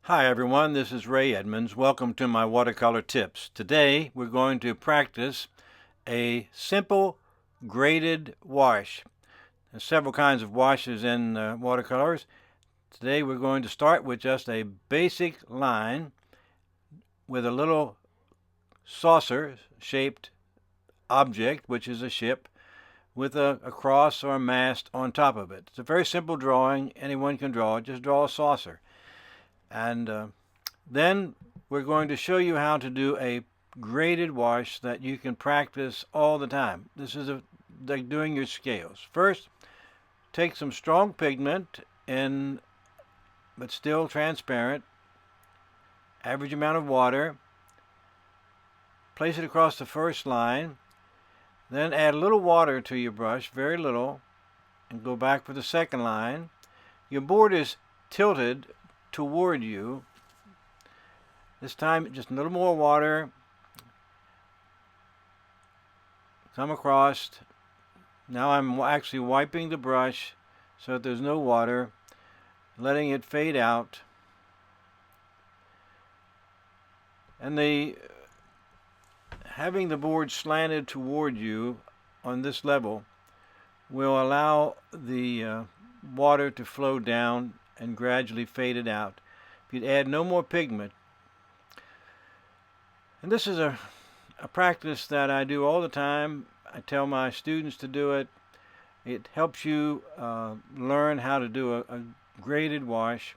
Hi everyone, this is Ray Edmonds. Welcome to my watercolor tips. Today we're going to practice a simple graded wash. There's several kinds of washes in watercolors. Today we're going to start with just a basic line with a little saucer shaped object, which is a ship, with a cross or a mast on top of it. It's a very simple drawing. Anyone can draw it. Just draw a saucer. And then we're going to show you how to do a graded wash that you can practice all the time. This is like doing your scales. First, take some strong pigment but still transparent, average amount of water, place it across the first line, then add a little water to your brush, very little, and go back for the second line. Your board is tilted toward you. This time just a little more water, come across. Now I'm actually wiping the brush so that there's no water, letting it fade out. And having the board slanted toward you on this level will allow the water to flow down and gradually fade it out. If you'd add no more pigment. And this is a practice that I do all the time. I tell my students to do it. It helps you learn how to do a graded wash,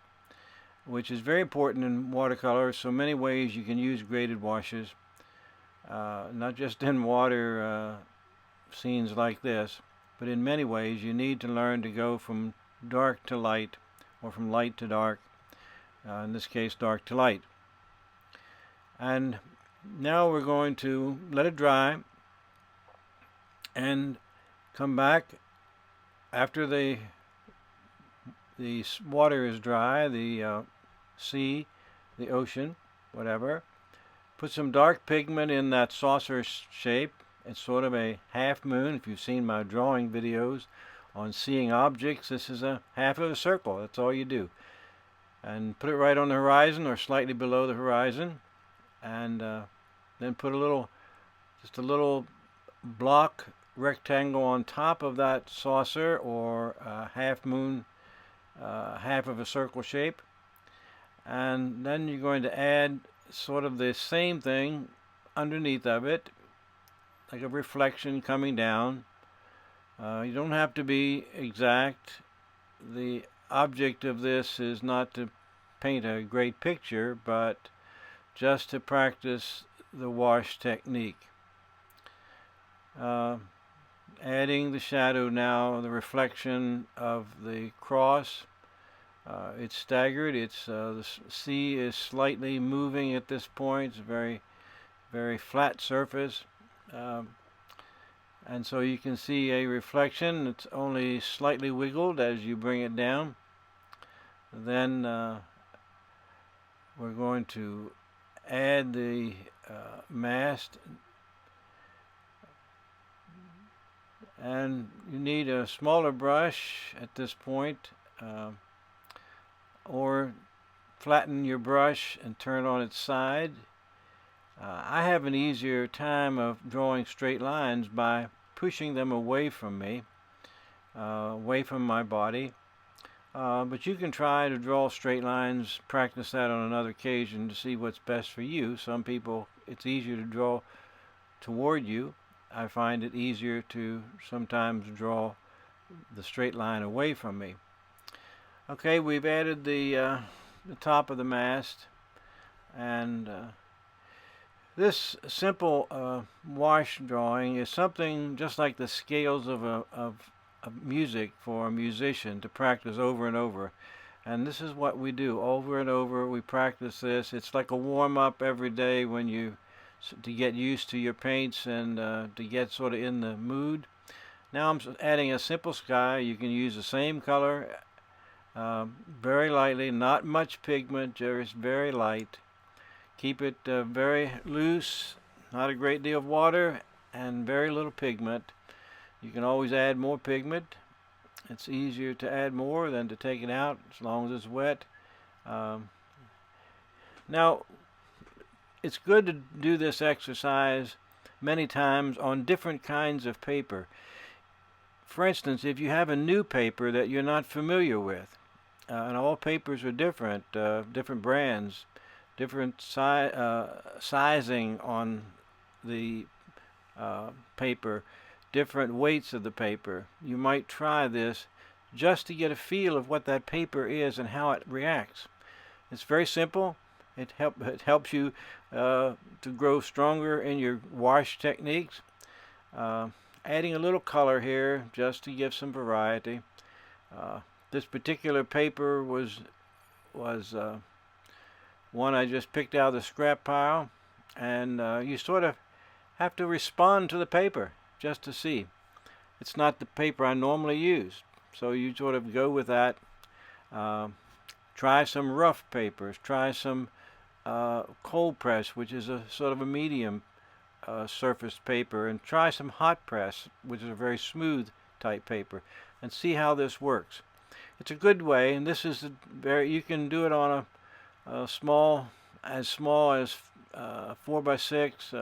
which is very important in watercolor. So many ways you can use graded washes, not just in water scenes like this, but in many ways you need to learn to go from dark to light, or from light to dark, in this case dark to light. And now we're going to let it dry and come back after the water is dry, the sea, the ocean, whatever. Put some dark pigment in that saucer shape. It's sort of a half moon. If you've seen my drawing videos on seeing objects, this is a half of a circle. That's all you do. And put it right on the horizon or slightly below the horizon. And then put just a little block rectangle on top of that saucer or half moon, half of a circle shape. And then you're going to add sort of the same thing underneath of it, like a reflection coming down. You don't have to be exact. The object of this is not to paint a great picture, but just to practice the wash technique. Adding the shadow now, the reflection of the cross. It's staggered. The sea is slightly moving at this point. It's a very, very flat surface. And so you can see a reflection. It's only slightly wiggled as you bring it down. Then we're going to add the mast, and you need a smaller brush at this point, or flatten your brush and turn it on its side. I have an easier time of drawing straight lines by pushing them away from me, away from my body. But you can try to draw straight lines, practice that on another occasion to see what's best for you. Some people, it's easier to draw toward you. I find it easier to sometimes draw the straight line away from me. Okay, we've added the top of the mast, and this simple wash drawing is something just like the scales of music for a musician to practice over and over. And this is what we do over and over. We practice this. It's like a warm-up every day to get used to your paints and to get sort of in the mood. Now I'm adding a simple sky. You can use the same color very lightly, not much pigment, just very light. Keep it very loose, not a great deal of water, and very little pigment. You can always add more pigment. It's easier to add more than to take it out as long as it's wet. Now, it's good to do this exercise many times on different kinds of paper. For instance, if you have a new paper that you're not familiar with, and all papers are different, different brands, different sizing on the paper, different weights of the paper. You might try this just to get a feel of what that paper is and how it reacts. It's very simple. It helps you to grow stronger in your wash techniques. Adding a little color here just to give some variety. This particular paper was one I just picked out of the scrap pile, and you sort of have to respond to the paper just to see. It's not the paper I normally use, so you sort of go with that. Try some rough papers. Try some cold press, which is a sort of a medium surface paper, and try some hot press, which is a very smooth type paper, and see how this works. It's a good way, and this is you can do it on a small as 4 by 6,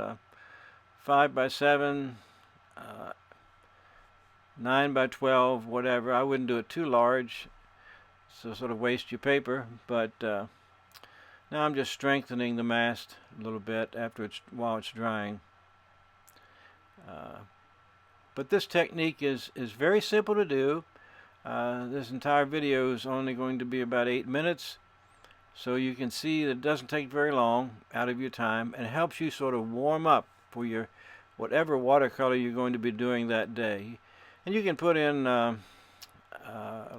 5 by 7, 9 by 12, whatever. I wouldn't do it too large, so sort of waste your paper, but now I'm just strengthening the mast a little bit while it's drying. But this technique is very simple to do. This entire video is only going to be about 8 minutes, so you can see that it doesn't take very long out of your time, and it helps you sort of warm up for your whatever watercolor you're going to be doing that day. And you can put in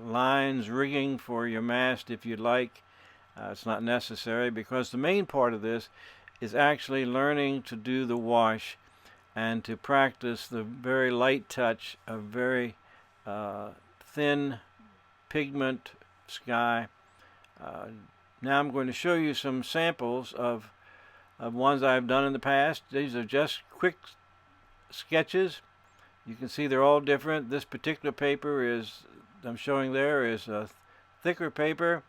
lines, rigging for your mast if you'd like. It's not necessary, because the main part of this is actually learning to do the wash and to practice the very light touch of very thin pigment sky. Now I'm going to show you some samples of ones I've done in the past. These are just quick sketches. You can see they're all different. This particular paper I'm showing there is a thicker paper.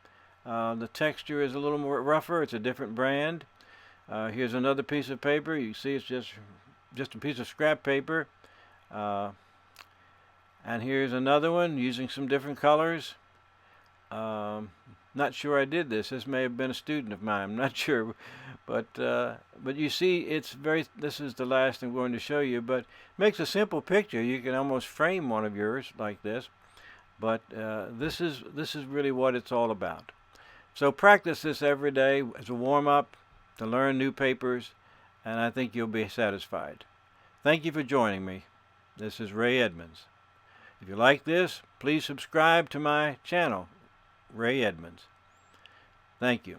The texture is a little more rougher. It's a different brand. Here's another piece of paper. You see it's just a piece of scrap paper. And here's another one using some different colors. Not sure I did this. This may have been a student of mine. I'm not sure, but you see, this is the last I'm going to show you. But it makes a simple picture. You can almost frame one of yours like this. But this is really what it's all about. So practice this every day as a warm-up to learn new papers, and I think you'll be satisfied. Thank you for joining me. This is Ray Edmonds. If you like this, please subscribe to my channel, Ray Edmonds. Thank you.